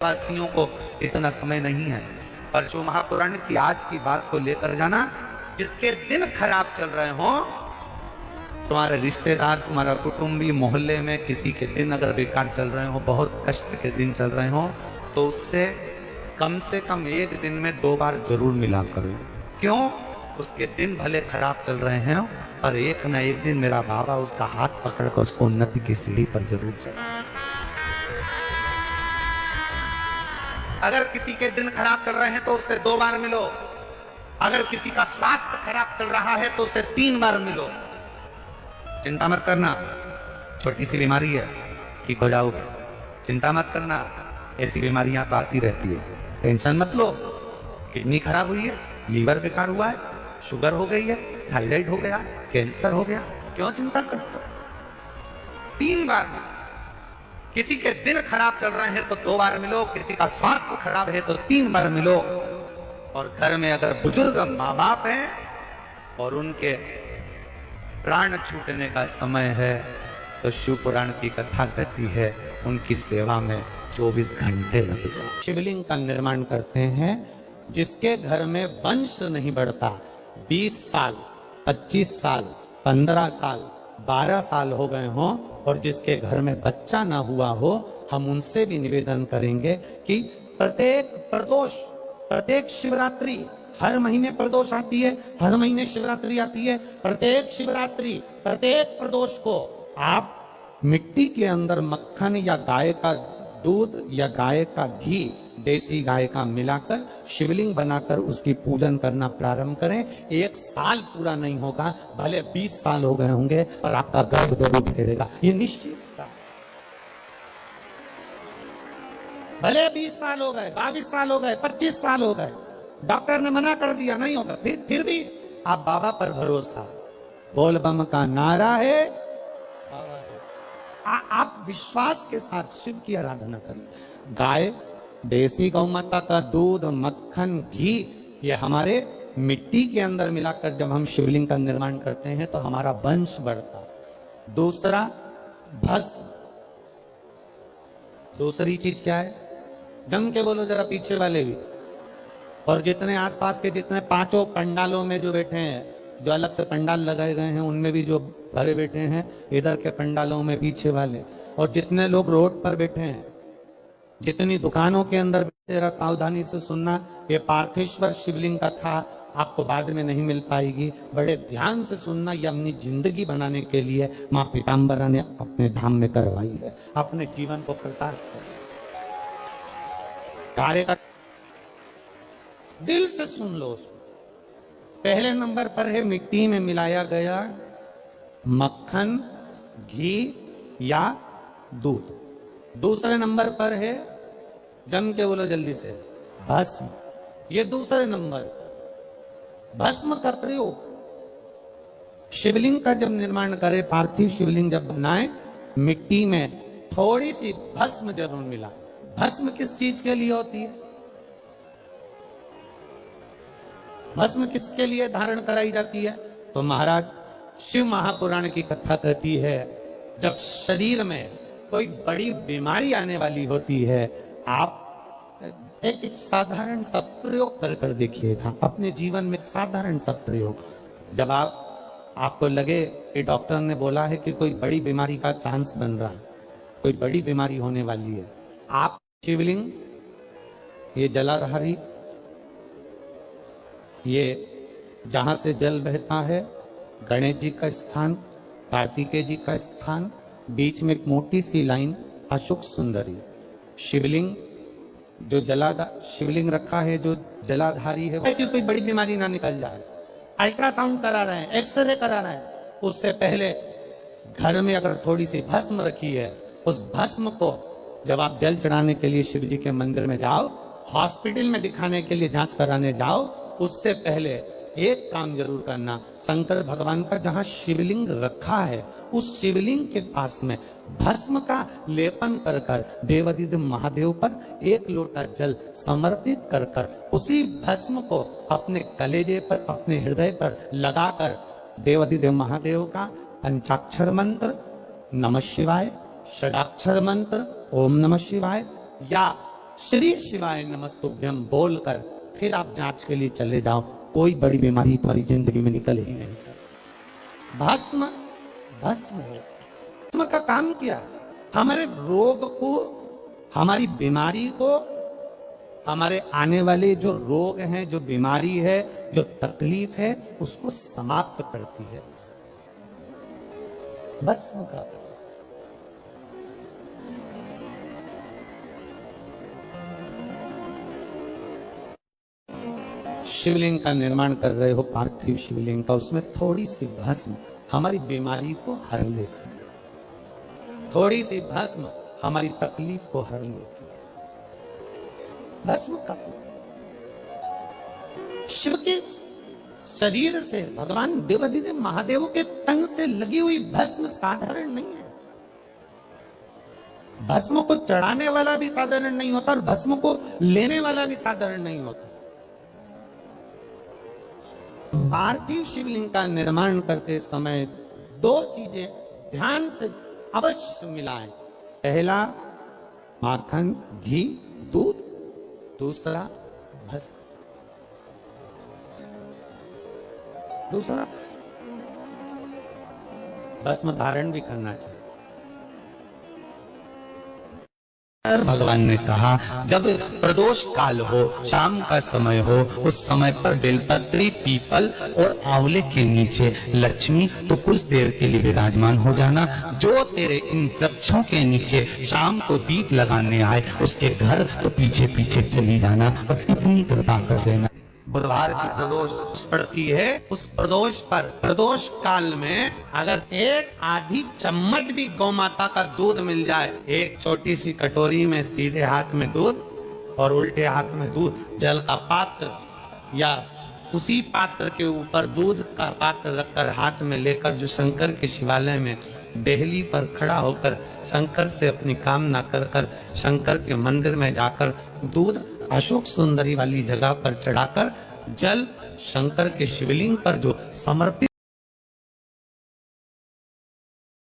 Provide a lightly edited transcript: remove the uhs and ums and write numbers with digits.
वासियों को इतना समय नहीं है। परशु महापुराण की आज की बात को लेकर जाना, जिसके दिन खराब चल रहे हो, तुम्हारे रिश्तेदार, तुम्हारा कुटुंबी, मोहल्ले में किसी के दिन अगर बेकार चल रहे हो, बहुत कष्ट के दिन चल रहे हो, तो उससे कम से कम एक दिन में 2 बार जरूर मिला करो। क्यों? उसके दिन भले खराब चल रहे हैं और एक न एक दिन मेरा बाबा उसका हाथ पकड़कर उसको उन्नति की सीढ़ी पर जरूर चढ़ा। अगर किसी के दिन खराब चल रहे हैं तो उससे 2 बार मिलो। अगर किसी का स्वास्थ्य खराब चल रहा है तो उससे 3 बार मिलो। चिंता मत करना, छोटी सी बीमारी है, ठीक हो जाओगे। चिंता मत करना, ऐसी बीमारियां तो आती रहती है, टेंशन मत लो। किडनी खराब हुई है, लीवर बेकार हुआ है, शुगर हो गई है, थायराइड हो गया, कैंसर हो गया, क्यों चिंता करते हो? 3 बार मिलो। किसी के दिन खराब चल रहे हैं तो 2 बार मिलो, किसी का स्वास्थ्य खराब है तो 3 बार मिलो। और घर में अगर बुजुर्ग माँ बाप हैं और उनके प्राण छूटने का समय है तो शिव पुराण की कथा कहती है उनकी सेवा में 24 घंटे लग जाए। शिवलिंग का निर्माण करते हैं, जिसके घर में वंश नहीं बढ़ता, 20 साल, 25 साल, 15 साल, 12 साल हो गए हों और जिसके घर में बच्चा ना हुआ हो, हम उनसे भी निवेदन करेंगे कि प्रत्येक प्रदोष, प्रत्येक शिवरात्रि, हर महीने प्रदोष आती है, हर महीने शिवरात्रि आती है, प्रत्येक शिवरात्रि, प्रत्येक प्रदोष को आप मिट्टी के अंदर मक्खन या गाय का दूध या गाय का घी, देसी गाय का मिलाकर शिवलिंग बनाकर उसकी पूजन करना प्रारंभ करें। 1 साल पूरा नहीं होगा, भले 20 साल हो गए होंगे, पर आपका गर्भ जरूर फेरेगा, ये निश्चित। भले 20 साल हो गए, 22 साल हो गए, 25 साल हो गए, डॉक्टर ने मना कर दिया नहीं होगा, फिर भी आप बाबा पर भरोसा, बोल बम का नारा है, आप विश्वास के साथ शिव की आराधना करें। गाय, देसी गौ माता का दूध, मक्खन, घी, ये हमारे मिट्टी के अंदर मिलाकर जब हम शिवलिंग का निर्माण करते हैं तो हमारा वंश बढ़ता। दूसरा, भस्म। दूसरी चीज क्या है? जम के बोलो जरा पीछे वाले भी, और जितने आसपास के जितने 5 पंडालों में जो बैठे हैं, जो अलग से पंडाल लगाए गए हैं उनमें भी जो भरे बैठे हैं, इधर के पंडालों में पीछे वाले, और जितने लोग रोड पर बैठे हैं, जितनी दुकानों के अंदर बैठे, जरा सावधानी से सुनना। ये पार्थेश्वर शिवलिंग का था, आपको बाद में नहीं मिल पाएगी, बड़े ध्यान से सुनना। ये अपनी जिंदगी बनाने के लिए माँ पीताम्बरा ने अपने धाम में करवाई है, अपने जीवन को प्रकार कार्य का दिल से सुन लो। पहले नंबर पर है मिट्टी में मिलाया गया मक्खन, घी या दूध। दूसरे नंबर पर है, जम के बोलो जल्दी से, भस्म। ये दूसरे नंबर पर भस्म का प्रयोग। शिवलिंग का जब निर्माण करे, पार्थिव शिवलिंग जब बनाए, मिट्टी में थोड़ी सी भस्म जरूर मिला। भस्म किस चीज के लिए होती है? भस्म किसके लिए धारण कराई जाती है? तो महाराज शिव महापुराण की कथा कहती है, जब शरीर में कोई बड़ी बीमारी आने वाली होती है, आप एक साधारण सा प्रयोग कर देखिएगा अपने जीवन में। एक साधारण सा प्रयोग, जब आपको लगे कि डॉक्टर ने बोला है कि कोई बड़ी बीमारी का चांस बन रहा है, कोई बड़ी बीमारी होने वाली है, आप शिवलिंग, ये जलाधारी, ये जहां से जल बहता है, गणेश जी का स्थान, कार्तिकेय जी का स्थान, बीच में एक मोटी सी लाइन, अशोक सुंदरी। शिवलिंग जो शिवलिंग रखा है, जो जलाधारी है, कि कोई बड़ी बीमारी ना निकल जाए। अल्ट्रासाउंड करा रहे हैं, एक्सरे करा रहे हैं, उससे पहले घर में अगर थोड़ी सी भस्म रखी है, उस भस्म को जब आप जल चढ़ाने के लिए शिव जी के मंदिर में जाओ, हॉस्पिटल में दिखाने के लिए जांच कराने जाओ, उससे पहले एक काम जरूर करना, शंकर भगवान का जहां शिवलिंग रखा है, उस शिवलिंग के पास में भस्म का लेपन कर कर देवादिदेव महादेव पर 1 लोटा जल समर्पित कर कर उसी भस्म को अपने कलेजे पर, अपने हृदय पर लगाकर देवादिदेव महादेव का पंचाक्षर मंत्र नमः शिवाय, षडाक्षर मंत्र ओम नमः शिवाय या श्री शिवाय नमस्तुभ्यम बोलकर फिर आप जांच के लिए चले जाओ, कोई बड़ी बीमारी तुम्हारी जिंदगी में निकल ही नहीं सकती। भस्म भस्म हो, भस्म का काम क्या? हमारे रोग को, हमारी बीमारी को, हमारे आने वाले जो रोग हैं, जो बीमारी है, जो तकलीफ है, उसको समाप्त करती है भस्म का। शिवलिंग का निर्माण कर रहे हो, पार्थिव शिवलिंग का, उसमें थोड़ी सी भस्म हमारी बीमारी को हर लेती है, थोड़ी सी भस्म हमारी तकलीफ को हर लेती है। भस्म का शिव के शरीर से, भगवान देवाधिदेव महादेव के तन से लगी हुई भस्म साधारण नहीं है। भस्म को चढ़ाने वाला भी साधारण नहीं होता और भस्म को लेने वाला भी साधारण नहीं होता। पार्थिव शिवलिंग का निर्माण करते समय दो चीजें ध्यान से अवश्य मिलाएं। पहला माखन, घी, दूध, दूसरा भस्म, दूसरा भस्म धारण भी करना चाहिए। भगवान ने कहा जब प्रदोष काल हो, शाम का समय हो, उस समय पर बेलपत्री, पीपल और आंवले के नीचे लक्ष्मी तो कुछ देर के लिए विराजमान हो जाना। जो तेरे इन वृक्षों के नीचे शाम को दीप लगाने आए, उसके घर तो पीछे पीछे चली जाना। बस इतनी कृपा कर देना। बुधवार की प्रदोष पड़ती है, उस प्रदोष पर, प्रदोष काल में अगर एक आधी चम्मच भी गौ माता का दूध मिल जाए, एक छोटी सी कटोरी में सीधे हाथ में दूध और उल्टे हाथ में दूध, जल का पात्र या उसी पात्र के ऊपर दूध का पात्र रखकर हाथ में लेकर जो शंकर के शिवालय में देहली पर खड़ा होकर शंकर से अपनी कामना कर कर शंकर के मंदिर में जाकर दूध अशोक सुंदरी वाली जगह पर चढ़ाकर जल शंकर के शिवलिंग पर जो समर्पित